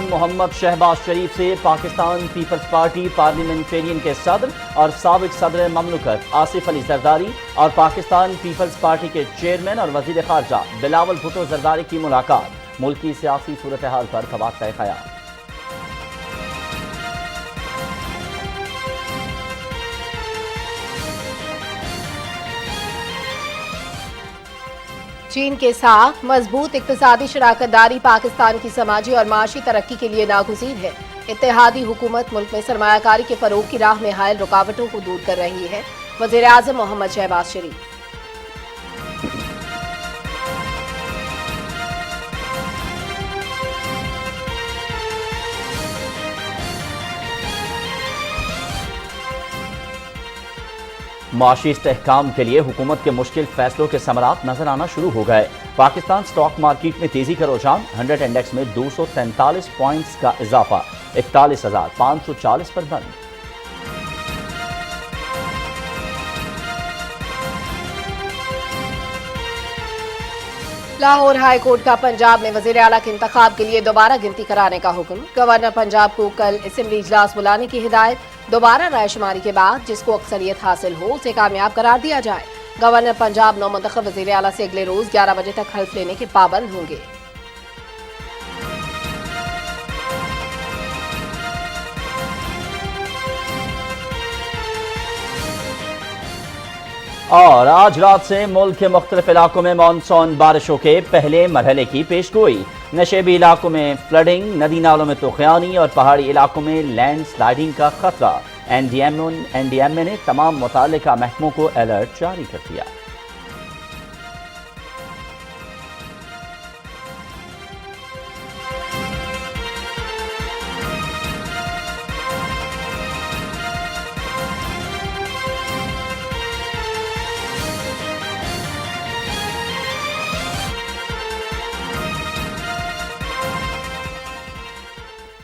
اعظم محمد شہباز شریف سے Pakistan Peoples party parliamentarian کے صدر اور سابق صدر مملکت آصف علی زرداری اور پاکستان پیپلز پارٹی کے چیئرمین اور وزیر خارجہ بلاول بھٹو زرداری کی ملاقات، ملکی سیاسی صورتحال پر تبادلہ خیال۔ چین کے ساتھ مضبوط اقتصادی شراکت داری پاکستان کی سماجی اور معاشی ترقی کے لیے ناگزیر ہے۔ اتحادی حکومت ملک میں سرمایہ کاری کے فروغ کی راہ میں حائل رکاوٹوں کو دور کر رہی ہے۔ وزیر اعظم محمد شہباز شریف۔ معاشی استحکام کے لیے حکومت کے مشکل فیصلوں کے ثمرات نظر آنا شروع ہو گئے۔ پاکستان سٹاک مارکیٹ میں تیزی کا رجحان، 100 انڈیکس میں 243 پوائنٹس کا اضافہ، 41,540 پر بند۔ لاہور ہائی کورٹ کا پنجاب میں وزیر اعلیٰ کے انتخاب کے لیے دوبارہ گنتی کرانے کا حکم۔ گورنر پنجاب کو کل اسمبلی اجلاس بلانے کی ہدایت۔ دوبارہ رائے شماری کے بعد جس کو اکثریت حاصل ہو اسے کامیاب قرار دیا جائے۔ گورنر پنجاب نو منتخب وزیر اعلیٰ سے اگلے روز 11 بجے تک حلف لینے کے پابند ہوں گے۔ اور آج رات سے ملک کے مختلف علاقوں میں مانسون بارشوں کے پہلے مرحلے کی پیش گوئی۔ نشیبی علاقوں میں فلڈنگ، ندی نالوں میں طوفانی اور پہاڑی علاقوں میں لینڈ سلائیڈنگ کا خطرہ۔ این ڈی ایم اے نے تمام متعلقہ محکموں کو الرٹ جاری کر دیا۔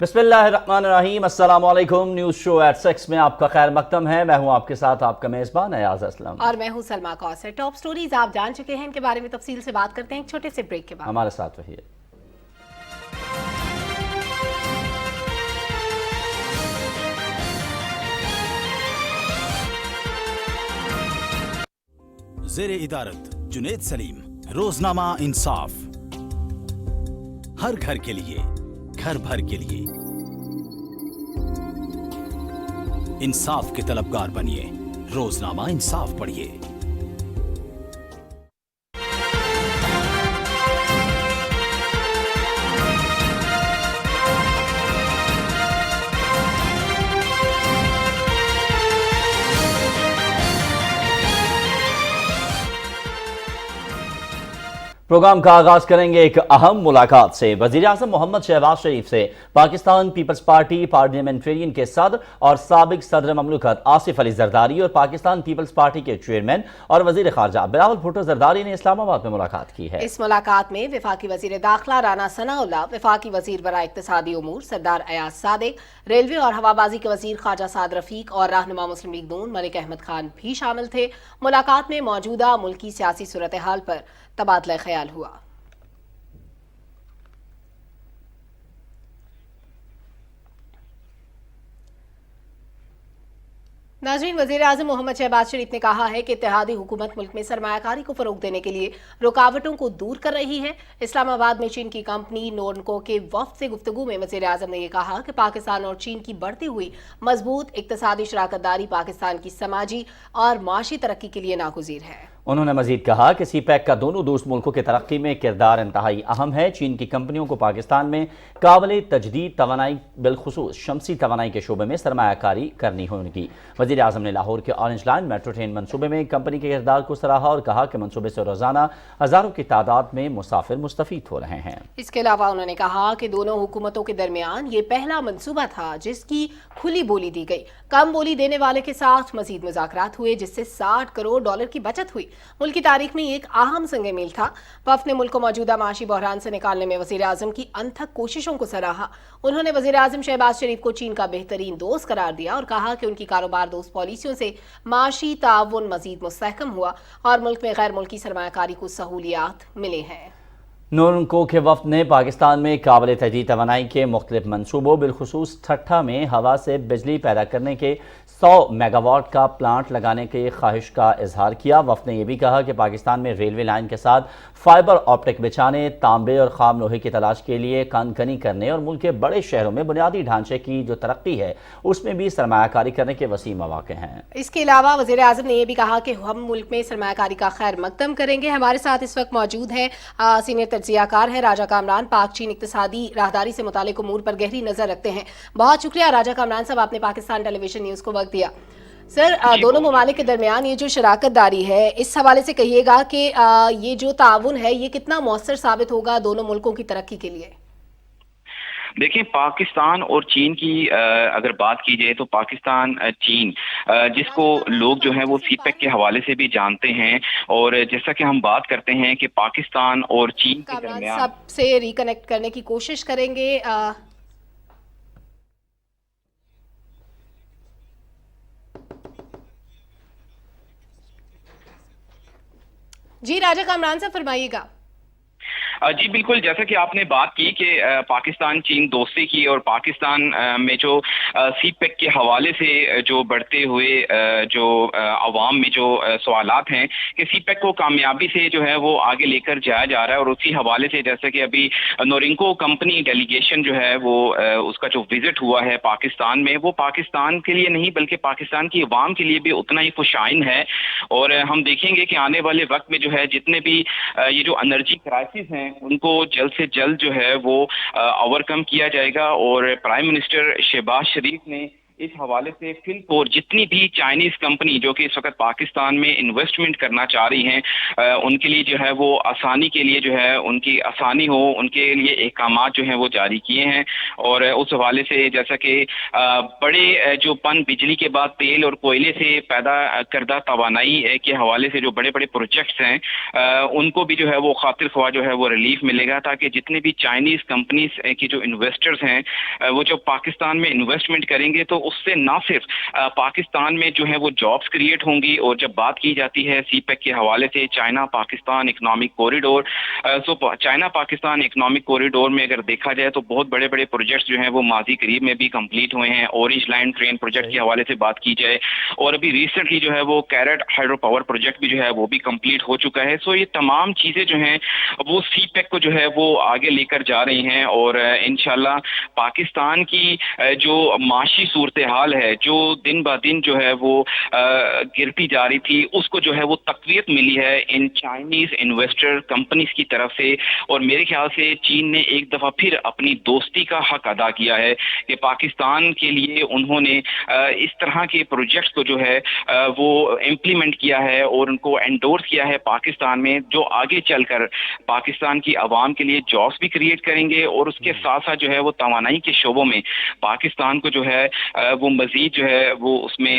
بسم اللہ الرحمن الرحیم، السلام علیکم۔ نیوز شو ایٹ 6 میں آپ کا خیر مقدم ہے۔ میں ہوں آپ کے ساتھ آپ کا میزبان ایاز اسلم، اور میں ہوں سلمیٰ کوثر۔ ٹاپ سٹوریز آپ جان چکے ہیں، ان کے بارے میں تفصیل سے بات کرتے ہیں ایک چھوٹے سے بریک کے بعد۔ ہمارے ساتھ رہیے۔ زیر ادارت جنید سلیم، روزنامہ انصاف، ہر گھر کے لیے، گھر بھر کے لیے انصاف کے طلبگار بنیے۔ روزنامہ انصاف پڑھیے۔ پروگرام کا آغاز کریں گے ایک اہم ملاقات سے۔ وزیر اعظم محمد شہباز شریف سے پاکستان پیپلز پارٹی پارلیمنٹرین کے صدر اور سابق صدر مملکت آصف علی زرداری اور پاکستان پیپلز پارٹی کے چیئرمین اور وزیر خارجہ بلاول بھٹو زرداری نے اسلام آباد میں ملاقات کی ہے۔ اس ملاقات میں وفاقی وزیر داخلہ رانا ثناء اللہ، وفاقی وزیر برائے اقتصادی امور سردار ایاز صادق، ریلوے اور ہوابازی کے وزیر خواجہ سعد رفیق اور رہنما مسلم لیگ نون ملک احمد خان بھی شامل تھے۔ ملاقات میں موجودہ ملکی سیاسی صورتحال پر تبادلہ خیال ہوا۔ ناظرین، وزیر اعظم محمد شہباز شریف نے کہا ہے کہ اتحادی حکومت ملک میں سرمایہ کاری کو فروغ دینے کے لیے رکاوٹوں کو دور کر رہی ہے۔ اسلام آباد میں چین کی کمپنی نورنکو کے وفد سے گفتگو میں وزیر اعظم نے یہ کہا کہ پاکستان اور چین کی بڑھتی ہوئی مضبوط اقتصادی شراکت داری پاکستان کی سماجی اور معاشی ترقی کے لیے ناگزیر ہے۔ انہوں نے مزید کہا کہ سی پیک کا دونوں دوست ملکوں کی ترقی میں کردار انتہائی اہم ہے۔ چین کی کمپنیوں کو پاکستان میں قابل تجدید توانائی بالخصوص شمسی توانائی کے شعبے میں سرمایہ کاری کرنی ہوگی۔ وزیر اعظم نے لاہور کے اورنج لائن میٹرو ٹرین منصوبے میں کمپنی کے کردار کو سراہا اور کہا کہ منصوبے سے روزانہ ہزاروں کی تعداد میں مسافر مستفید ہو رہے ہیں۔ اس کے علاوہ انہوں نے کہا کہ دونوں حکومتوں کے درمیان یہ پہلا منصوبہ تھا جس کی کھلی بولی دی گئی۔ کم بولی دینے والے کے ساتھ مزید مذاکرات ہوئے جس سے $60 کروڑ کی بچت ہوئی۔ ملک کی تاریخ میں یہ ایک اہم سنگ میل تھا۔ وفد نے ملک کو موجودہ معاشی بحران سے نکالنے میں وزیر اعظم کی انتھک کوششوں کو سراہا۔ انہوں نے وزیر اعظم شہباز شریف کو چین کا بہترین دوست قرار دیا اور کہا کہ ان کی کاروبار دوست پالیسیوں سے معاشی تعاون مزید مستحکم ہوا اور ملک میں غیر ملکی سرمایہ کاری کو سہولیات ملے ہیں۔ نورنکو کے وفد نے پاکستان میں قابل تجدید توانائی کے مختلف منصوبوں بالخصوص ٹھٹھا میں ہوا سے بجلی پیدا کرنے کے 100 میگا واٹ کا پلانٹ لگانے کی خواہش کا اظہار کیا۔ وفد نے یہ بھی کہا کہ پاکستان میں ریلوے لائن کے ساتھ فائبر آپٹک بچھانے، تانبے اور خام لوہے کی تلاش کے لیے کان کنی کرنے اور ملک کے بڑے شہروں میں بنیادی ڈھانچے کی جو ترقی ہے اس میں بھی سرمایہ کاری کرنے کے وسیع مواقع ہیں۔ اس کے علاوہ وزیر اعظم نے یہ بھی کہا کہ ہم ملک میں سرمایہ کاری کا خیر مقدم کریں گے۔ ہمارے ساتھ اس وقت موجود ہیں سینئر تجزیہ کار ہیں راجہ کامران، پاک چین اقتصادی راہداری سے متعلق امور پر گہری نظر رکھتے ہیں۔ بہت شکریہ راجہ کامران صاحب، آپ نے پاکستان ٹیلی ویژن نیوز کو وقت دیا۔ سر، دونوں ممالک کے درمیان یہ جو شراکت داری ہے، اس حوالے سے کہیے گا کہ یہ جو تعاون ہے یہ کتنا مؤثر ثابت ہوگا دونوں ملکوں کی ترقی کے لیے؟ دیکھیں، پاکستان اور چین کی اگر بات کی جائے تو پاکستان چین جس کو لوگ جو ہیں وہ سی پیک کے حوالے سے بھی جانتے ہیں، اور جیسا کہ ہم بات کرتے ہیں کہ پاکستان اور چین کے درمیان سب سے ریکنیکٹ کرنے کی کوشش کریں گے۔ جی راجہ کامران سے فرمائیے گا۔ جی بالکل، جیسا کہ آپ نے بات کی کہ پاکستان چین دوستی کی، اور پاکستان میں جو سی پیک کے حوالے سے جو بڑھتے ہوئے جو عوام میں جو سوالات ہیں کہ سی پیک کو کامیابی سے جو ہے وہ آگے لے کر جایا جا رہا ہے، اور اسی حوالے سے جیسا کہ ابھی نورنکو کمپنی ڈیلیگیشن جو ہے وہ اس کا جو وزٹ ہوا ہے پاکستان میں، وہ پاکستان کے لیے نہیں بلکہ پاکستان کی عوام کے لیے بھی اتنا ہی خوشائن ہے۔ اور ہم دیکھیں گے کہ آنے والے وقت میں جو ہے جتنے بھی یہ جو انرجی کرائسس ہیں ان کو جلد سے جلد جو ہے وہ اوور کم کیا جائے گا، اور پرائم منسٹر شہباز شریف نے اس حوالے سے فل جتنی بھی چائنیز کمپنی جو کہ اس وقت پاکستان میں انویسٹمنٹ کرنا چاہ رہی ہیں ان کے لیے جو ہے وہ آسانی کے لیے جو ہے ان کی آسانی ہو، ان کے لیے احکامات جو ہیں وہ جاری کیے ہیں۔ اور اس حوالے سے جیسا کہ بڑے جو پن بجلی کے بعد تیل اور کوئلے سے پیدا کردہ توانائی کے حوالے سے جو بڑے بڑے پروجیکٹس ہیں ان کو بھی جو ہے وہ خاطر خواہ جو ہے وہ ریلیف ملے گا، تاکہ جتنے بھی چائنیز کمپنیز کی جو انویسٹرز ہیں وہ جو پاکستان میں انویسٹمنٹ کریں گے تو اس سے نہ صرف پاکستان میں جو ہے وہ جابز کریٹ ہوں گی، اور جب بات کی جاتی ہے سی پیک کے حوالے سے China Pakistan economic corridor, China Pakistan economic corridor میں اگر دیکھا جائے تو بہت بڑے بڑے پروجیکٹس جو ہیں وہ ماضی قریب میں بھی کمپلیٹ ہوئے ہیں۔ اورنج لائن ٹرین پروجیکٹ کے حوالے سے بات کی جائے، اور ابھی ریسنٹلی جو ہے وہ کیرٹ ہائیڈرو پاور پروجیکٹ بھی جو ہے وہ بھی کمپلیٹ ہو چکا ہے۔ سو یہ تمام چیزیں جو ہیں وہ سی پیک کو جو ہے وہ آگے لے کر جا رہی ہیں، اور انشاءاللہ پاکستان کی جو معاشی صورتحال ہے جو دن بہ دن جو ہے وہ گرتی جا رہی تھی، اس کو جو ہے وہ تقویت ملی ہے ان چائنیز انویسٹر کمپنیز کی طرف سے، اور میرے خیال سے چین نے ایک دفعہ پھر اپنی دوستی کا حق ادا کیا ہے کہ پاکستان کے لیے انہوں نے اس طرح کے پروجیکٹس کو جو ہے وہ امپلیمنٹ کیا ہے اور ان کو انڈورس کیا ہے پاکستان میں، جو آگے چل کر پاکستان کی عوام کے لیے جابس بھی کریٹ کریں گے، اور اس کے ساتھ ساتھ جو ہے وہ توانائی کے شعبوں میں پاکستان کو جو ہے وہ مزید جو ہے وہ اس میں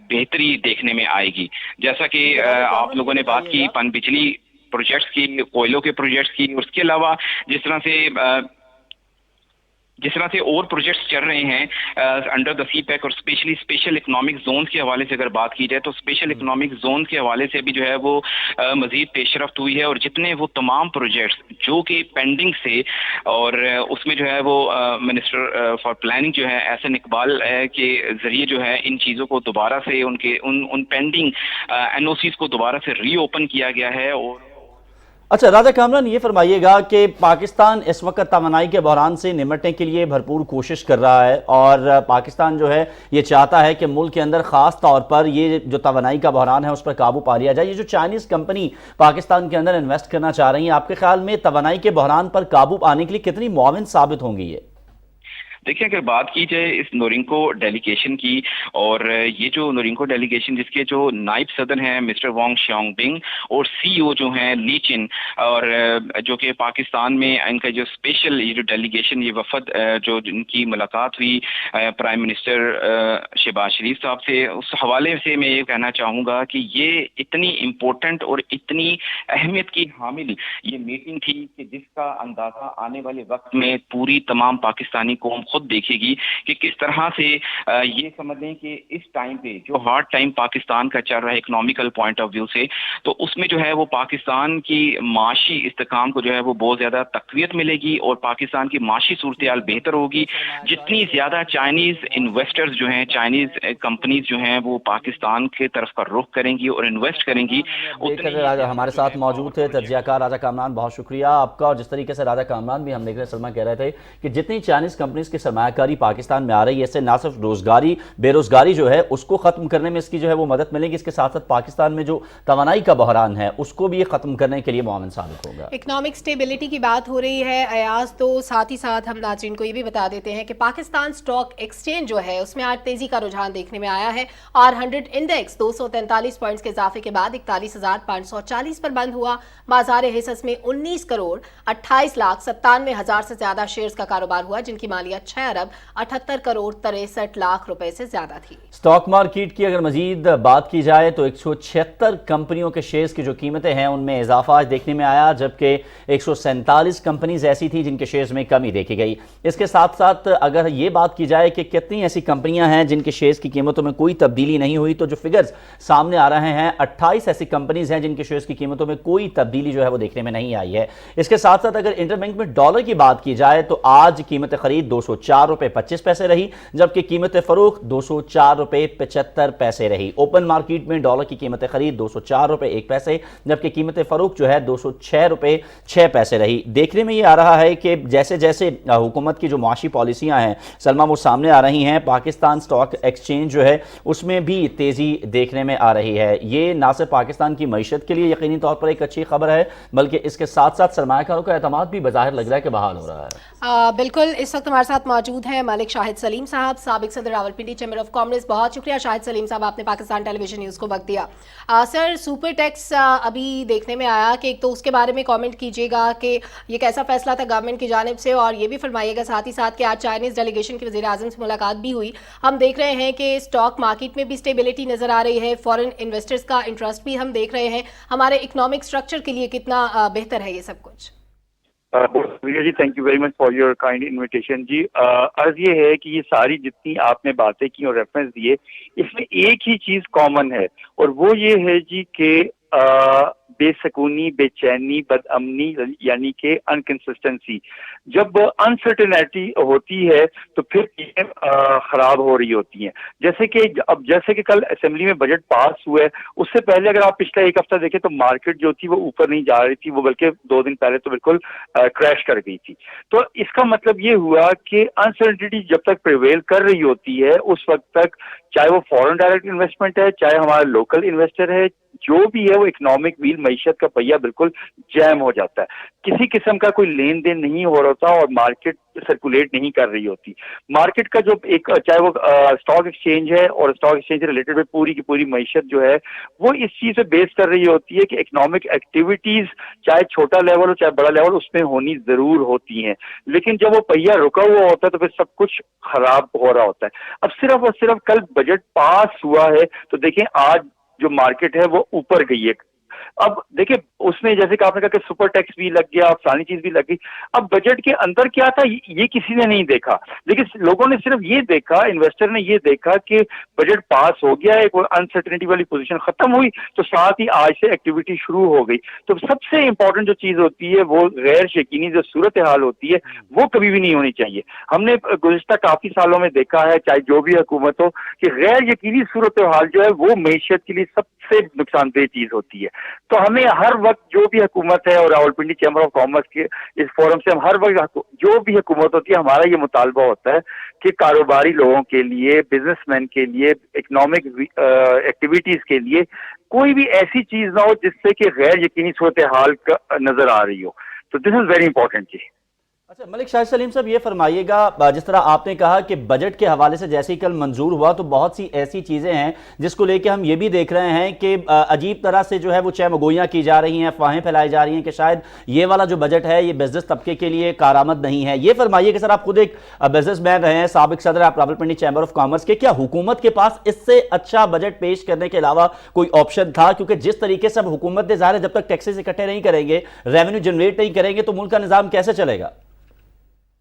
بہتری دیکھنے میں آئے گی۔ جیسا کہ آپ لوگوں نے بات کی پن بجلی پروجیکٹس کی، کوئلوں کے پروجیکٹس کی، اس کے علاوہ جس طرح سے اور پروجیکٹس چل رہے ہیں انڈر دا سی پیک، اور اسپیشل اکنامک زونز کے حوالے سے اگر بات کی جائے تو اسپیشل اکنامک زونز کے حوالے سے بھی جو ہے وہ مزید پیش رفت ہوئی ہے، اور جتنے وہ تمام پروجیکٹس جو کہ پینڈنگ سے، اور اس میں جو ہے وہ منسٹر فار پلاننگ جو ہے احسن اقبال کے ذریعے جو ہے ان چیزوں کو دوبارہ سے ان پینڈنگ این او سیز کو دوبارہ سے ری اوپن کیا گیا ہے۔ اور اچھا راجہ کامران، یہ فرمائیے گا کہ پاکستان اس وقت توانائی کے بحران سے نمٹنے کے لیے بھرپور کوشش کر رہا ہے، اور پاکستان جو ہے یہ چاہتا ہے کہ ملک کے اندر خاص طور پر یہ جو توانائی کا بحران ہے اس پر قابو پا لیا جائے۔ یہ جو چائنیز کمپنی پاکستان کے اندر انویسٹ کرنا چاہ رہی ہیں، آپ کے خیال میں توانائی کے بحران پر قابو پانے کے لیے کتنی معاون ثابت ہوں گی یہ؟ دیکھیں، اگر بات کی جائے اس نورنکو ڈیلیگیشن کی، اور یہ جو نورنکو ڈیلیگیشن جس کے جو نائب صدر ہیں مسٹر وانگ شیونگ بنگ، اور سی او جو ہیں لی چن، اور جو کہ پاکستان میں ان کا جو اسپیشل یہ جو ڈیلیگیشن یہ وفد جو ان کی ملاقات ہوئی پرائم منسٹر شہباز شریف صاحب سے، اس حوالے سے میں یہ کہنا چاہوں گا کہ یہ اتنی امپورٹنٹ اور اتنی اہمیت کی حامل یہ میٹنگ تھی کہ جس کا اندازہ آنے والے وقت میں پوری تمام پاکستانی قوم خود دیکھے گی کہ کس طرح سے یہ سمجھ لیں کہ اس ٹائم پہ جو ہارڈ ٹائم پاکستان کا چل رہا ہے اکنامیکل پوائنٹ آف ویو سے، تو اس میں جو ہے وہ پاکستان کی معاشی استحکام کو جو ہے وہ بہت زیادہ تقویت ملے گی اور پاکستان کی معاشی صورتحال بہتر ہوگی. جتنی زیادہ چائنیز انویسٹرز جو ہیں، چائنیز کمپنیز جو ہیں وہ پاکستان کی طرف کا رخ کریں گی اور انویسٹ کریں گی، ہمارے ساتھ موجود تھے تجزیہ کار راجہ کامران. بہت شکریہ آپ کا. اور جس طریقے سے راجہ کامران بھی ہم دیکھ رہے ہیں، سلمہ کہہ رہے تھے کہ جتنی چائنیز کمپنیز کی سرمایہ کاری پاکستان میں آ رہی ہے، اس سے نہ صرف بے روزگاری جو ہے اس کو ختم کرنے میں اس کی جو ہے وہ مدد ملے گی، اس کے ساتھ ساتھ پاکستان میں جو توانائی کا بحران ہے اس کو بھی یہ ختم کرنے کے لیے معاون ثابت ہوگا. اکنامک سٹیبلٹی کی بات ہو رہی ہے ایاز، تو ساتھ ہی ساتھ ہم ناظرین کو یہ بھی بتا دیتے ہیں کہ پاکستان سٹاک ایکسچینج جو ہے اس میں آج تیزی کا رجحان دیکھنے میں آیا ہے. R100 انڈیکس 243 پوائنٹس کے اضافے کے بعد 41,540 پر بند ہوا. بازار حصص میں 19 کروڑ 28 لاکھ 97 ہزار سے زیادہ شیئرز کا کاروبار ہوا، جن کی مالیت 6 ارب 78 کروڑ 63 لاکھ روپے سے زیادہ تھی. سٹاک مارکیٹ کی اگر مزید بات کی جائے تو 176 کمپنیوں کے شیئرز کی جو قیمتیں ہیں ان میں اضافہ آج دیکھنے میں آیا، جبکہ 147 کمپنیز ایسی تھی جن کے شیئرز میں کمی دیکھی گئی. اس کے ساتھ ساتھ اگر یہ بات کی جائے کہ کتنی ایسی کمپنیاں ہیں جن کے شیئرز کی قیمتوں میں کوئی تبدیلی نہیں ہوئی، تو جو فگرز سامنے آ رہے ہیں 28 ایسی کمپنیز ہیں جن کے شیئرز کی قیمتوں میں کوئی تبدیلی جو ہے وہ دیکھنے میں نہیں آئی ہے. اس کے ساتھ ساتھ اگر انٹر بینک میں ڈالر کی بات کی جائے تو آج قیمت خرید 204 روپے 25 پیسے رہی، جبکہ قیمت فروخت 204 روپے 75 پیسے رہی. اوپن مارکیٹ میں ڈالر کی قیمت خرید 204 روپے 1 پیسے، جبکہ قیمت فروخت جو ہے 206 روپے 6 پیسے رہی. دیکھنے میں یہ آ رہا ہے کہ جیسے جیسے حکومت کی جو معاشی پالیسیاں ہیں سلمہ وہ سامنے آ رہی ہیں، پاکستان سٹاک ایکسچینج جو ہے اس میں بھی تیزی دیکھنے میں آ رہی ہے. یہ نہ صرف پاکستان کی معیشت کے لیے یقینی طور پر ایک اچھی خبر ہے، بلکہ اس کے ساتھ ساتھ سرمایہ کاروں کا اعتماد بھی بظاہر لگ رہا ہے کہ بحال ہو رہا ہے. بالکل. اس وقت ہمارے ساتھ موجود ہیں ملک شاہد سلیم صاحب، سابق صدر راولپنڈی چیمبر آف کامرس. بہت شکریہ شاہد سلیم صاحب، آپ نے پاکستان ٹیلی ویژن نیوز کو وقت دیا. سر، سپر ٹیکس ابھی دیکھنے میں آیا کہ ایک تو اس کے بارے میں کامنٹ کیجیے گا کہ یہ کیسا فیصلہ تھا گورنمنٹ کی جانب سے، اور یہ بھی فرمائیے گا ساتھ ہی ساتھ کہ آج چائنیز ڈیلیگیشن کے وزیر اعظم سے ملاقات بھی ہوئی. ہم دیکھ رہے ہیں کہ اسٹاک مارکیٹ میں بھی اسٹیبلٹی نظر آ رہی ہے، فورن انویسٹرز کا انٹرسٹ بھی ہم دیکھ رہے ہیں. ہمارے اکنامک اسٹرکچر کے لیے کتنا بہتر ہے یہ سب کچھ؟ جی thank you very much for your kind invitation. جی عرض یہ ہے کہ یہ ساری جتنی آپ نے باتیں کی اور ریفرنس دیے، اس میں ایک ہی چیز کامن ہے، اور وہ یہ ہے جی کہ بے سکونی، بے چینی، بد امنی، یعنی کہ انکنسسٹنسی. جب انسرٹنیٹی ہوتی ہے تو پھر چیزیں خراب ہو رہی ہوتی ہیں. جیسے کہ کل اسمبلی میں بجٹ پاس ہوا ہے، اس سے پہلے اگر آپ پچھلا ایک ہفتہ دیکھیں تو مارکیٹ جو تھی وہ اوپر نہیں جا رہی تھی، وہ بلکہ 2 دن پہلے تو بالکل کریش کر گئی تھی. تو اس کا مطلب یہ ہوا کہ انسرٹنٹی جب تک پریویل کر رہی ہوتی ہے اس وقت تک، چاہے وہ فورن ڈائریکٹ انویسٹمنٹ ہے، چاہے ہمارا لوکل انویسٹر ہے، جو بھی ہے وہ اکنامک ویل، معیشت کا پہیہ بالکل جیم ہو جاتا ہے. کسی قسم کا کوئی لین دین نہیں ہو رہا ہوتا اور مارکیٹ سرکولیٹ نہیں کر رہی ہوتی. مارکیٹ کا جو ایک، چاہے وہ اسٹاک ایکسچینج ہے اور اسٹاک ایکسچینج سے ریلیٹڈ میں پوری کی پوری معیشت جو ہے وہ اس چیز پہ بیس کر رہی ہوتی ہے کہ اکنامک ایکٹیویٹیز چاہے چھوٹا لیول ہو چاہے بڑا لیول اس میں ہونی ضرور ہوتی ہیں. لیکن جب وہ پہیہ رکا ہوا ہوتا ہے تو پھر سب کچھ خراب ہو رہا ہوتا ہے. اب صرف اور صرف کل بجٹ پاس ہوا ہے تو دیکھیں آج جو مارکیٹ ہے وہ اوپر گئی ہے. اب دیکھیں اس میں جیسے کہ آپ نے کہا کہ سپر ٹیکس بھی لگ گیا، فلانی چیز بھی لگ گئی. اب بجٹ کے اندر کیا تھا یہ کسی نے نہیں دیکھا، لیکن لوگوں نے صرف یہ دیکھا، انویسٹر نے یہ دیکھا کہ بجٹ پاس ہو گیا، ایک انسرٹنٹی والی پوزیشن ختم ہوئی، تو ساتھ ہی آج سے ایکٹیویٹی شروع ہو گئی. تو سب سے امپورٹنٹ جو چیز ہوتی ہے وہ غیر یقینی جو صورتحال ہوتی ہے وہ کبھی بھی نہیں ہونی چاہیے. ہم نے گزشتہ کافی سالوں میں دیکھا ہے، چاہے جو بھی حکومت ہو، کہ غیر یقینی صورتحال جو ہے وہ معیشت کے لیے سب سے نقصان دہ چیز ہوتی ہے. تو ہمیں ہر وقت جو بھی حکومت ہے، اور راولپنڈی چیمبر آف کامرس کے اس فورم سے ہم ہر وقت جو بھی حکومت ہوتی ہے ہمارا یہ مطالبہ ہوتا ہے کہ کاروباری لوگوں کے لیے، بزنس مین کے لیے، اکنامک ایکٹیویٹیز کے لیے کوئی بھی ایسی چیز نہ ہو جس سے کہ غیر یقینی صورتحال نظر آ رہی ہو. تو دس از ویری امپورٹنٹ جی. اچھا ملک شاہد سلیم صاحب یہ فرمائیے گا، جس طرح آپ نے کہا کہ بجٹ کے حوالے سے جیسے ہی کل منظور ہوا تو بہت سی ایسی چیزیں ہیں جس کو لے کے ہم یہ بھی دیکھ رہے ہیں کہ عجیب طرح سے جو ہے وہ چہمگوئیاں کی جا رہی ہیں، افواہیں پھیلائی جا رہی ہیں کہ شاید یہ والا جو بجٹ ہے یہ بزنس طبقے کے لیے کارآمد نہیں ہے. یہ فرمائیے کہ سر آپ خود ایک بزنس مین رہے ہیں، سابق صدر آپ راولپنڈی چیمبر آف کامرس کے، کیا حکومت کے پاس اس سے اچھا بجٹ پیش کرنے کے علاوہ کوئی آپشن تھا؟ کیونکہ جس طریقے سے اب حکومت نے ظاہر ہے جب تک ٹیکسز اکٹھے نہیں کریں گے، ریونیو جنریٹ نہیں کریں گے تو ملک کا نظام کیسے چلے گا؟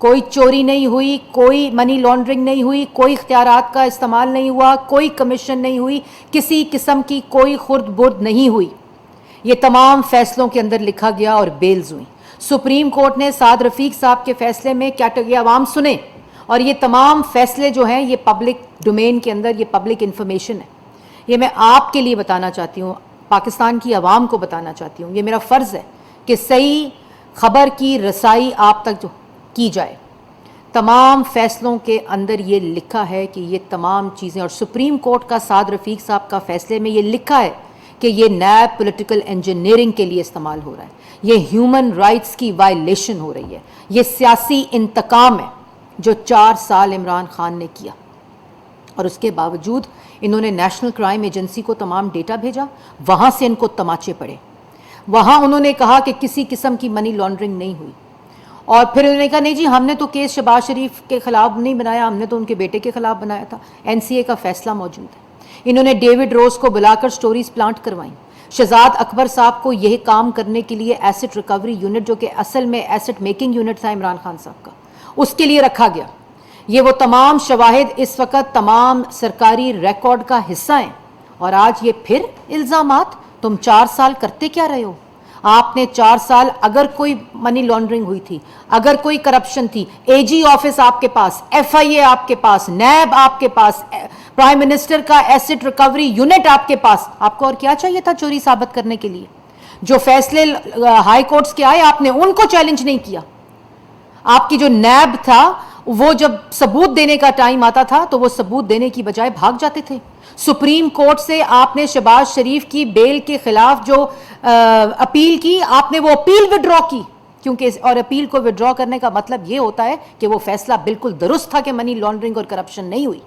کوئی چوری نہیں ہوئی, کوئی منی لانڈرنگ نہیں ہوئی, کوئی اختیارات کا استعمال نہیں ہوا, کوئی کمیشن نہیں ہوئی, کسی قسم کی کوئی خرد برد نہیں ہوئی. یہ تمام فیصلوں کے اندر لکھا گیا اور بیلز ہوئیں. سپریم کورٹ نے سعد رفیق صاحب کے فیصلے میں کیا ٹگے عوام سنے, اور یہ تمام فیصلے جو ہیں یہ پبلک ڈومین کے اندر, یہ پبلک انفارمیشن ہے. یہ میں آپ کے لیے بتانا چاہتی ہوں, پاکستان کی عوام کو بتانا چاہتی ہوں, یہ میرا فرض ہے کہ صحیح خبر کی رسائی آپ تک جو کی جائے. تمام فیصلوں کے اندر یہ لکھا ہے کہ یہ تمام چیزیں, اور سپریم کورٹ کا سعد رفیق صاحب کا فیصلے میں یہ لکھا ہے کہ یہ نیب پولیٹیکل انجینئرنگ کے لیے استعمال ہو رہا ہے, یہ ہیومن رائٹس کی وائلیشن ہو رہی ہے, یہ سیاسی انتقام ہے جو 4 سال عمران خان نے کیا. اور اس کے باوجود انہوں نے نیشنل کرائم ایجنسی کو تمام ڈیٹا بھیجا, وہاں سے ان کو تماچے پڑے, وہاں انہوں نے کہا کہ کسی قسم کی منی لانڈرنگ نہیں ہوئی. اور پھر انہوں نے کہا نہیں جی ہم نے تو کیس شہباز شریف کے خلاف نہیں بنایا, ہم نے تو ان کے بیٹے کے خلاف بنایا تھا. NCA کا فیصلہ موجود ہے. انہوں نے ڈیوڈ روز کو بلا کر سٹوریز پلانٹ کروائیں. شہزاد اکبر صاحب کو یہ کام کرنے کے لیے ایسٹ ریکوری یونٹ, جو کہ اصل میں ایسٹ میکنگ یونٹ تھا عمران خان صاحب کا, اس کے لیے رکھا گیا. یہ وہ تمام شواہد اس وقت تمام سرکاری ریکارڈ کا حصہ ہیں. اور آج یہ پھر الزامات, تم 4 سال کرتے کیا رہے ہو؟ آپ نے 4 سال اگر کوئی منی لانڈرنگ ہوئی تھی, اگر کوئی کرپشن تھی, AG آفس آپ کے پاس, FIA آپ کے پاس, نیب آپ کے پاس, پرائم منسٹر کا ایسٹ ریکوری یونٹ آپ کے پاس, آپ کو اور کیا چاہیے تھا چوری ثابت کرنے کے لیے؟ جو فیصلے ہائی کورٹس کے آئے آپ نے ان کو چیلنج نہیں کیا. آپ کی جو نیب تھا وہ جب ثبوت دینے کا ٹائم آتا تھا تو وہ ثبوت دینے کی بجائے بھاگ جاتے تھے. سپریم کورٹ سے آپ نے شہباز شریف کی بیل کے خلاف جو اپیل کی, آپ نے وہ اپیل وڈرا کی, کیونکہ اور اپیل کو وڈرا کرنے کا مطلب یہ ہوتا ہے کہ وہ فیصلہ بالکل درست تھا کہ منی لانڈرنگ اور کرپشن نہیں ہوئی.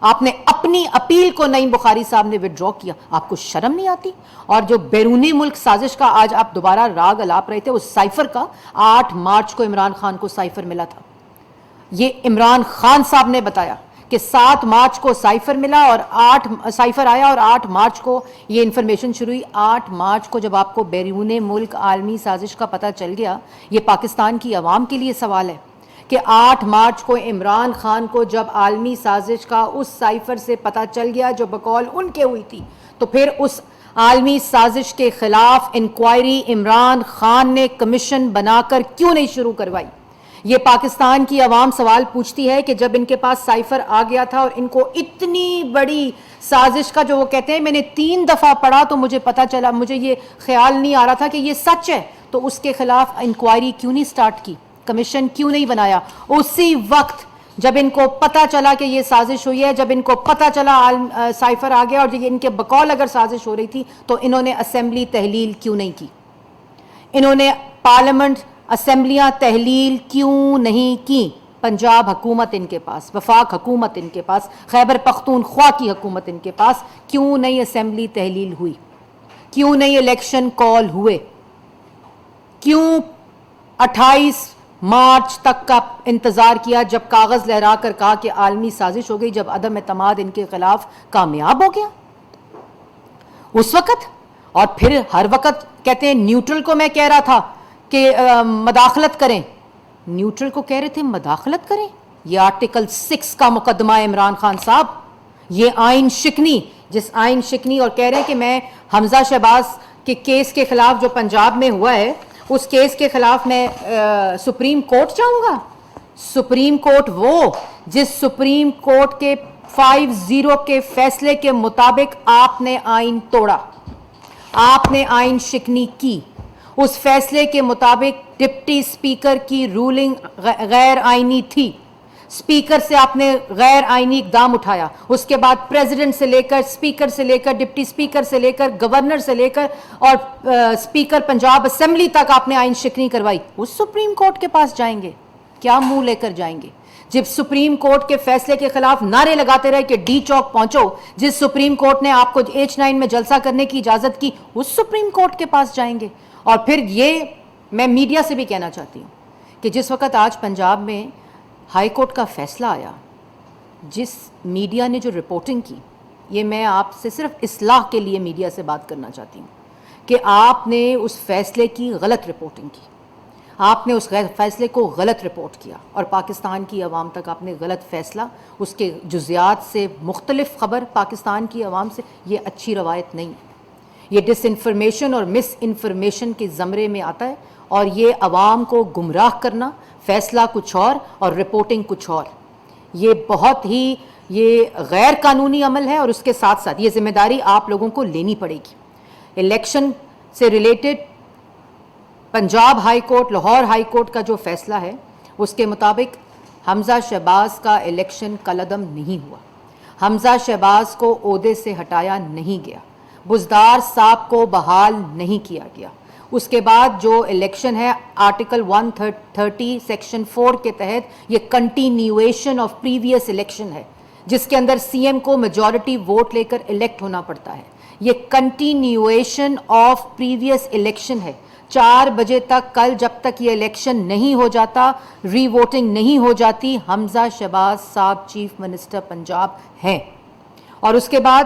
آپ نے اپنی اپیل کو نعیم بخاری صاحب نے وڈرا کیا. آپ کو شرم نہیں آتی؟ اور جو بیرونی ملک سازش کا آج آپ دوبارہ راگ الاپ رہے تھے, اس سائفر کا 8 مارچ کو عمران خان کو سائفر ملا تھا. یہ عمران خان صاحب نے بتایا کہ 7 مارچ کو سائفر ملا اور 8 سائفر آیا اور 8 مارچ کو یہ انفارمیشن شروع ہوئی. 8 مارچ کو جب آپ کو بیرون ملک عالمی سازش کا پتہ چل گیا, یہ پاکستان کی عوام کے لیے سوال ہے کہ 8 مارچ کو عمران خان کو جب عالمی سازش کا اس سائفر سے پتہ چل گیا جو بقول ان کے ہوئی تھی, تو پھر اس عالمی سازش کے خلاف انکوائری عمران خان نے کمیشن بنا کر کیوں نہیں شروع کروائی؟ یہ پاکستان کی عوام سوال پوچھتی ہے کہ جب ان کے پاس سائفر آ گیا تھا اور ان کو اتنی بڑی سازش کا, جو وہ کہتے ہیں میں نے 3 دفعہ پڑھا تو مجھے پتا چلا, مجھے یہ خیال نہیں آ رہا تھا کہ یہ سچ ہے, تو اس کے خلاف انکوائری کیوں نہیں سٹارٹ کی, کمیشن کیوں نہیں بنایا؟ اسی وقت جب ان کو پتا چلا کہ یہ سازش ہوئی ہے, جب ان کو پتا چلا سائفر آ گیا اور ان کے بقول اگر سازش ہو رہی تھی, تو انہوں نے اسمبلی تحلیل کیوں نہیں کی؟ انہوں نے پارلیمنٹ اسمبلیاں تحلیل کیوں نہیں کی؟ پنجاب حکومت ان کے پاس, وفاق حکومت ان کے پاس, خیبر پختونخوا کی حکومت ان کے پاس, کیوں نہیں اسمبلی تحلیل ہوئی؟ کیوں نہیں الیکشن کال ہوئے؟ کیوں 28 مارچ تک کا انتظار کیا جب کاغذ لہرا کر کہا کہ عالمی سازش ہو گئی, جب عدم اعتماد ان کے خلاف کامیاب ہو گیا اس وقت؟ اور پھر ہر وقت کہتے ہیں نیوٹرل کو میں کہہ رہا تھا کہ مداخلت کریں, نیوٹرل کو کہہ رہے تھے مداخلت کریں. یہ آرٹیکل 6 کا مقدمہ ہے عمران خان صاحب, یہ آئین شکنی, جس آئین شکنی, اور کہہ رہے ہیں کہ میں حمزہ شہباز کے کیس کے خلاف جو پنجاب میں ہوا ہے اس کیس کے خلاف میں سپریم کورٹ جاؤں گا. سپریم کورٹ وہ جس سپریم کورٹ کے 5-0 کے فیصلے کے مطابق آپ نے آئین توڑا, آپ نے آئین شکنی کی. اس فیصلے کے مطابق ڈپٹی سپیکر کی رولنگ غیر آئینی تھی, سپیکر سے آپ نے غیر آئینی اقدام اٹھایا. اس کے بعد پریزیڈنٹ سے لے کر, سپیکر سے لے کر, ڈپٹی سپیکر سے لے کر, گورنر سے لے کر اور سپیکر پنجاب اسمبلی تک آپ نے آئین شکنی کروائی. اس سپریم کورٹ کے پاس جائیں گے, کیا منہ لے کر جائیں گے؟ جب سپریم کورٹ کے فیصلے کے خلاف نعرے لگاتے رہے کہ ڈی چوک پہنچو, جس سپریم کورٹ نے آپ کو H9 میں جلسہ کرنے کی اجازت کی, اس سپریم کورٹ کے پاس جائیں گے. اور پھر یہ میں میڈیا سے بھی کہنا چاہتی ہوں کہ جس وقت آج پنجاب میں ہائی کورٹ کا فیصلہ آیا, جس میڈیا نے جو رپورٹنگ کی, یہ میں آپ سے صرف اصلاح کے لیے میڈیا سے بات کرنا چاہتی ہوں کہ آپ نے اس فیصلے کی غلط رپورٹنگ کی. آپ نے اس فیصلے کو غلط رپورٹ کیا اور پاکستان کی عوام تک آپ نے غلط فیصلہ، اس کے جزیات سے مختلف خبر پاکستان کی عوام سے، یہ اچھی روایت نہیں ہے. یہ ڈس انفارمیشن اور مس انفارمیشن کے زمرے میں آتا ہے اور یہ عوام کو گمراہ کرنا، فیصلہ کچھ اور رپورٹنگ کچھ اور. یہ بہت ہی یہ غیر قانونی عمل ہے اور اس کے ساتھ ساتھ یہ ذمہ داری آپ لوگوں کو لینی پڑے گی. الیکشن سے related Punjab high court, Lahore high court کا جو فیصلہ ہے اس کے مطابق حمزہ شہباز کا الیکشن کالعدم نہیں ہوا. حمزہ شہباز کو عہدے سے ہٹایا نہیں گیا، بزدار صاحب کو بحال نہیں کیا گیا. اس کے بعد جو الیکشن ہے آرٹیکل 130 سیکشن 4 کے تحت یہ کنٹینیویشن آف پریویس الیکشن ہے، جس کے اندر سی ایم کو میجورٹی ووٹ لے کر الیکٹ ہونا پڑتا ہے. یہ کنٹینیویشن آف پریویس الیکشن ہے. 4 بجے تک کل جب تک یہ الیکشن نہیں ہو جاتا، ری ووٹنگ نہیں ہو جاتی، حمزہ شہباز صاحب چیف منسٹر پنجاب ہیں. اور اس کے بعد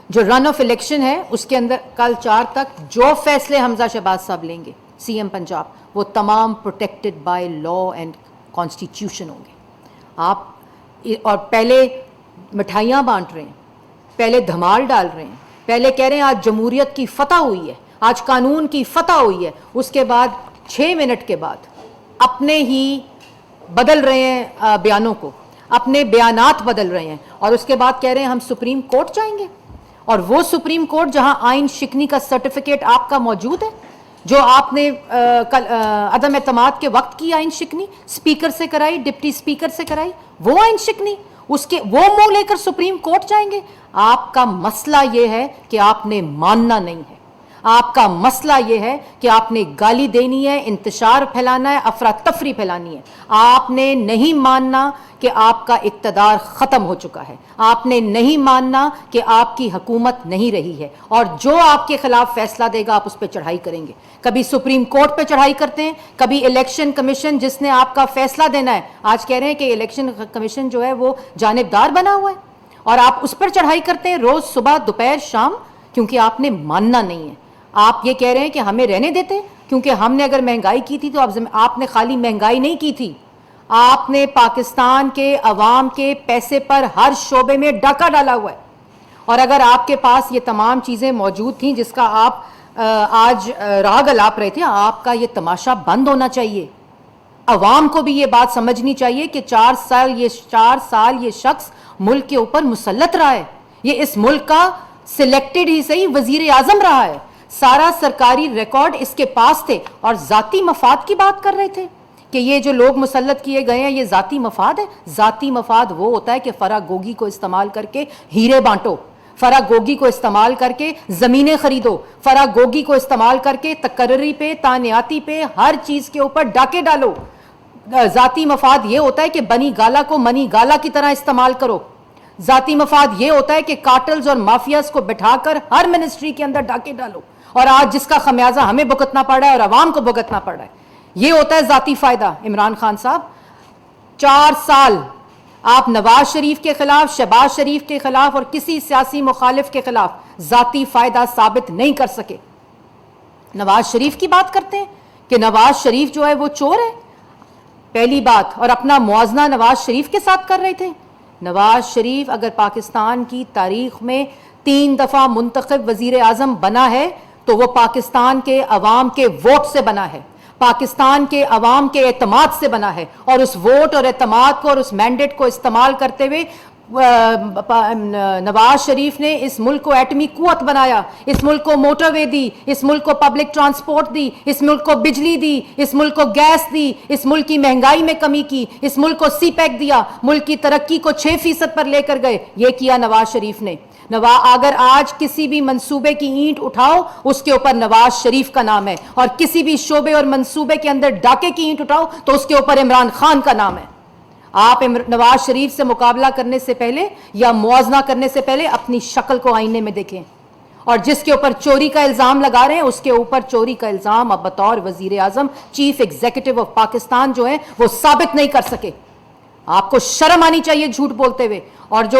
جو رن آف الیکشن ہے اس کے اندر کل 4 تک جو فیصلے حمزہ شہباز صاحب لیں گے سی ایم پنجاب، وہ تمام protected by law and constitution ہوں گے. آپ اور پہلے مٹھائیاں بانٹ رہے ہیں، پہلے دھمال ڈال رہے ہیں، پہلے کہہ رہے ہیں آج جمہوریت کی فتح ہوئی ہے، آج قانون کی فتح ہوئی ہے، اس کے بعد 6 منٹ کے بعد اپنے ہی بدل رہے ہیں بیانوں کو، اپنے بیانات بدل رہے ہیں اور اس کے بعد کہہ رہے ہیں ہم سپریم کورٹ جائیں گے. اور وہ سپریم کورٹ جہاں آئین شکنی کا سرٹیفکیٹ آپ کا موجود ہے، جو آپ نے عدم اعتماد کے وقت کی آئین شکنی اسپیکر سے کرائی، ڈپٹی اسپیکر سے کرائی، وہ آئین شکنی اس کے وہ منہ لے کر سپریم کورٹ جائیں گے. آپ کا مسئلہ یہ ہے کہ آپ نے ماننا نہیں ہے. آپ کا مسئلہ یہ ہے کہ آپ نے گالی دینی ہے، انتشار پھیلانا ہے، افراتفری پھیلانی ہے. آپ نے نہیں ماننا کہ آپ کا اقتدار ختم ہو چکا ہے. آپ نے نہیں ماننا کہ آپ کی حکومت نہیں رہی ہے اور جو آپ کے خلاف فیصلہ دے گا آپ اس پہ چڑھائی کریں گے. کبھی سپریم کورٹ پہ چڑھائی کرتے ہیں، کبھی الیکشن کمیشن جس نے آپ کا فیصلہ دینا ہے. آج کہہ رہے ہیں کہ الیکشن کمیشن جو ہے وہ جانبدار بنا ہوا ہے اور آپ اس پر چڑھائی کرتے ہیں روز صبح دوپہر شام، کیونکہ آپ نے ماننا نہیں ہے. آپ یہ کہہ رہے ہیں کہ ہمیں رہنے دیتے، کیونکہ ہم نے اگر مہنگائی کی تھی تو آپ نے خالی مہنگائی نہیں کی تھی، آپ نے پاکستان کے عوام کے پیسے پر ہر شعبے میں ڈاکہ ڈالا ہوا ہے. اور اگر آپ کے پاس یہ تمام چیزیں موجود تھیں جس کا آپ آج راگ الاپ رہے تھے، آپ کا یہ تماشا بند ہونا چاہیے. عوام کو بھی یہ بات سمجھنی چاہیے کہ 4 سال یہ شخص ملک کے اوپر مسلط رہا ہے. یہ اس ملک کا سلیکٹڈ ہی صحیح وزیر اعظم رہا ہے. سارا سرکاری ریکارڈ اس کے پاس تھے اور ذاتی مفاد کی بات کر رہے تھے کہ یہ جو لوگ مسلط کیے گئے ہیں یہ ذاتی مفاد ہے. ذاتی مفاد وہ ہوتا ہے کہ فرح گوگی کو استعمال کر کے ہیرے بانٹو، فرح گوگی کو استعمال کر کے زمینیں خریدو، فرح گوگی کو استعمال کر کے تقرری پہ، تعیناتی پہ، ہر چیز کے اوپر ڈاکے ڈالو. ذاتی مفاد یہ ہوتا ہے کہ بنی گالا کو منی گالا کی طرح استعمال کرو. ذاتی مفاد یہ ہوتا ہے کہ کارٹلز اور مافیاز کو بٹھا کر ہر منسٹری کے اندر ڈاکے ڈالو، اور آج جس کا خمیازہ ہمیں بھگتنا پڑ رہا ہے اور عوام کو بھگتنا پڑ رہا ہے، یہ ہوتا ہے ذاتی فائدہ. عمران خان صاحب 4 سال آپ نواز شریف کے خلاف، شہباز شریف کے خلاف اور کسی سیاسی مخالف کے خلاف ذاتی فائدہ ثابت نہیں کر سکے. نواز شریف کی بات کرتے ہیں کہ نواز شریف جو ہے وہ چور ہے، پہلی بات، اور اپنا موازنہ نواز شریف کے ساتھ کر رہے تھے. نواز شریف اگر پاکستان کی تاریخ میں 3 دفعہ منتخب وزیر اعظم بنا ہے تو وہ پاکستان کے عوام کے ووٹ سے بنا ہے، پاکستان کے عوام کے اعتماد سے بنا ہے. اور اس ووٹ اور اعتماد کو اور اس مینڈیٹ کو استعمال کرتے ہوئے نواز شریف نے اس ملک کو ایٹمی قوت بنایا، اس ملک کو موٹر وے دی، اس ملک کو پبلک ٹرانسپورٹ دی، اس ملک کو بجلی دی، اس ملک کو گیس دی، اس ملک کی مہنگائی میں کمی کی، اس ملک کو سی پیک دیا، ملک کی ترقی کو 6% پر لے کر گئے. یہ کیا نواز شریف نے. اگر آج کسی بھی منصوبے کی اینٹ اٹھاؤ اس کے اوپر نواز شریف کا نام ہے، اور کسی بھی شعبے اور منصوبے کے اندر ڈاکے کی اینٹ اٹھاؤ تو اس کے اوپر عمران خان کا نام ہے. آپ نواز شریف سے مقابلہ کرنے سے پہلے یا موازنہ کرنے سے پہلے اپنی شکل کو آئینے میں دیکھیں، اور جس کے اوپر چوری کا الزام لگا رہے ہیں اس کے اوپر چوری کا الزام اب بطور وزیر اعظم چیف ایگزیکٹو آف پاکستان جو ہیں وہ ثابت نہیں کر سکے. آپ کو شرم آنی چاہیے جھوٹ بولتے ہوئے. اور جو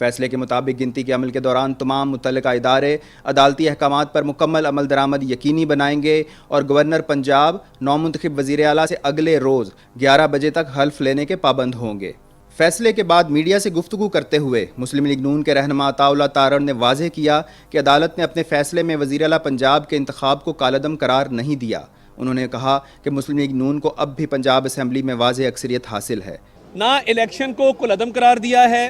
فیصلے کے مطابق گنتی کے عمل کے دوران تمام متعلقہ ادارے عدالتی احکامات پر مکمل عمل درآمد یقینی بنائیں گے اور گورنر پنجاب نومنتخب وزیر اعلیٰ سے اگلے روز 11 بجے تک حلف لینے کے پابند ہوں گے۔ فیصلے کے بعد میڈیا سے گفتگو کرتے ہوئے مسلم لیگ نون کے رہنما عطاء اللہ تارڑ نے واضح کیا کہ عدالت نے اپنے فیصلے میں وزیر اعلیٰ پنجاب کے انتخاب کو کالعدم قرار نہیں دیا۔ انہوں نے کہا کہ مسلم لیگ نون کو اب بھی پنجاب اسمبلی میں واضح اکثریت حاصل ہے۔ نہ الیکشن کو کالعدم قرار دیا ہے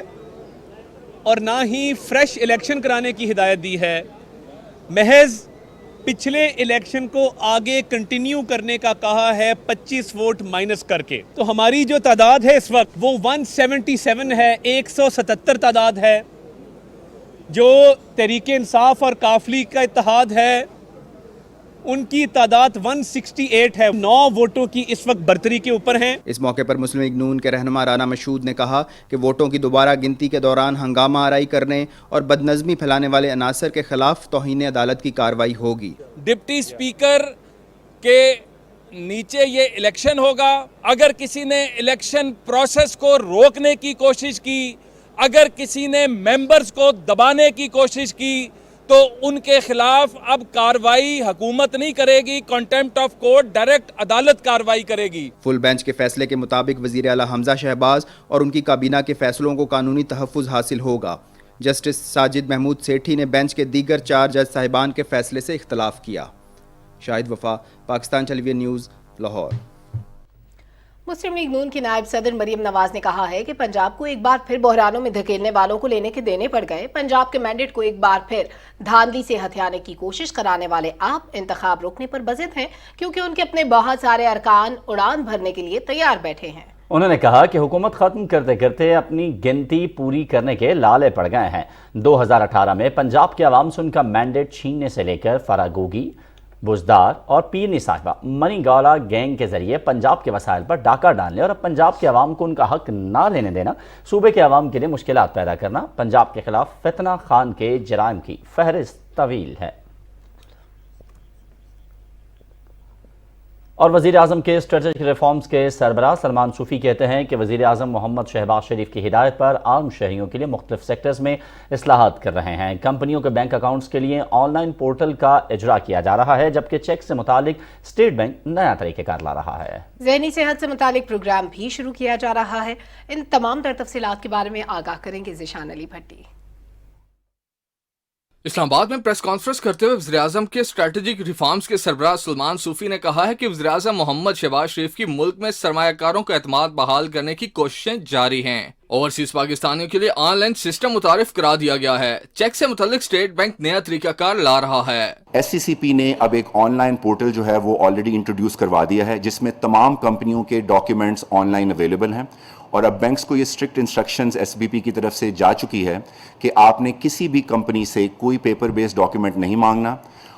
اور نہ ہی فریش الیکشن کرانے کی ہدایت دی ہے، محض پچھلے الیکشن کو آگے کنٹینیو کرنے کا کہا ہے 25 ووٹ مائنس کر کے۔ تو ہماری جو تعداد ہے اس وقت وہ 177 ہے، 177 تعداد ہے۔ جو تحریک انصاف اور کافلی کا اتحاد ہے ان کی تعداد 168 ہے، 9 ووٹوں کی اس وقت برتری کے اوپر ہیں۔ اس موقع پر مسلم لیگ نون کے رہنما رانا مشہود نے کہا کہ ووٹوں کی دوبارہ گنتی کے دوران ہنگامہ آرائی کرنے اور بدنظمی پھیلانے والے عناصر کے خلاف توہین عدالت کی کارروائی ہوگی۔ ڈپٹی اسپیکر کے نیچے یہ الیکشن ہوگا، اگر کسی نے الیکشن پروسیس کو روکنے کی کوشش کی، اگر کسی نے ممبرز کو دبانے کی کوشش کی تو ان کے خلاف اب کارروائی حکومت نہیں کرے گی، کنٹیمپٹ آف کورٹ ڈائریکٹ عدالت کارروائی کرے گی۔ فل بینچ کے فیصلے کے مطابق وزیر اعلیٰ حمزہ شہباز اور ان کی کابینہ کے فیصلوں کو قانونی تحفظ حاصل ہوگا۔ جسٹس ساجد محمود سیٹھی نے بینچ کے دیگر 4 جج صاحبان کے فیصلے سے اختلاف کیا۔ شاہد وفا، پاکستان ٹیلی ویژن نیوز، لاہور۔ مسلم لیگ نون کی نائب صدر مریم نواز نے کہا ہے کہ پنجاب کو ایک بار پھر بحرانوں میں دھکیلنے والوں کو لینے کے دینے پڑ گئے۔ پنجاب کے مینڈیٹ کو ایک بار پھر دھاندلی سے ہتھیانے کی کوشش کرانے والے آپ انتخاب روکنے پر بضد ہیں، کیونکہ ان کے اپنے بہت سارے ارکان اڑان بھرنے کے لیے تیار بیٹھے ہیں۔ انہوں نے کہا کہ حکومت ختم کرتے کرتے اپنی گنتی پوری کرنے کے لالے پڑ گئے ہیں۔ 2018 میں پنجاب کے عوام سے ان کا مینڈیٹ چھیننے سے لے کر فراگوگی، بزدار اور پیرنی صاحبہ منی گالا گینگ کے ذریعے پنجاب کے وسائل پر ڈاکہ ڈالنے اور اب پنجاب کے عوام کو ان کا حق نہ لینے دینا، صوبے کے عوام کے لیے مشکلات پیدا کرنا، پنجاب کے خلاف فتنہ خان کے جرائم کی فہرست طویل ہے۔ اور وزیر اعظم کے اسٹریٹجک ریفارمز کے سربراہ سلمان صوفی کہتے ہیں کہ وزیر اعظم محمد شہباز شریف کی ہدایت پر عام شہریوں کے لیے مختلف سیکٹرز میں اصلاحات کر رہے ہیں۔ کمپنیوں کے بینک اکاؤنٹس کے لیے آن لائن پورٹل کا اجرا کیا جا رہا ہے، جبکہ چیک سے متعلق اسٹیٹ بینک نیا طریقہ کار لا رہا ہے۔ ذہنی صحت سے متعلق پروگرام بھی شروع کیا جا رہا ہے۔ ان تمام تر تفصیلات کے بارے میں آگاہ کریں گے ذیشان علی بھٹی۔ اسلام آباد میں پریس کانفرنس کرتے ہوئے وزیراعظم کے اسٹریٹجک ریفارمز کے سربراہ سلمان صوفی نے کہا ہے کہ وزیراعظم محمد شہباز شریف کی ملک میں سرمایہ کاروں کا اعتماد بحال کرنے کی کوششیں جاری ہیں۔ اوورسیز پاکستانیوں کے لیے آن لائن سسٹم متعارف کرا دیا گیا ہے۔ چیک سے متعلق اسٹیٹ بینک نیا طریقہ کار لا رہا ہے۔ SCCP نے اب ایک آن لائن پورٹل جو ہے وہ آلریڈی انٹروڈیوس کروا دیا ہے، جس میں تمام کمپنیوں کے ڈاکیومنٹس آن لائن اویلیبل ہیں، اور اب بینکس کو یہ اسٹرکٹ انسٹرکشنز SBP کی طرف سے جا چکی ہے کہ آپ نے کسی بھی کمپنی سے کوئی پیپر بیسڈ ڈاکیومنٹ نہیں مانگنا،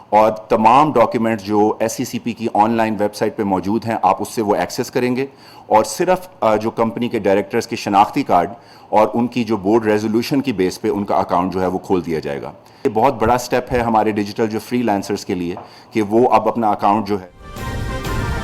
اور تمام ڈاکیومنٹ جو SCCP کی آن لائن ویب سائٹ پہ موجود ہیں آپ اس سے وہ ایکسیس کریں گے، اور صرف جو کمپنی کے ڈائریکٹرز کے شناختی کارڈ اور ان کی جو بورڈ ریزولوشن کی بیس پہ ان کا اکاؤنٹ جو ہے وہ کھول دیا جائے گا۔ یہ بہت بڑا سٹیپ ہے ہمارے ڈیجیٹل جو فری لانسرز کے لیے کہ وہ اب اپنا اکاؤنٹ جو ہے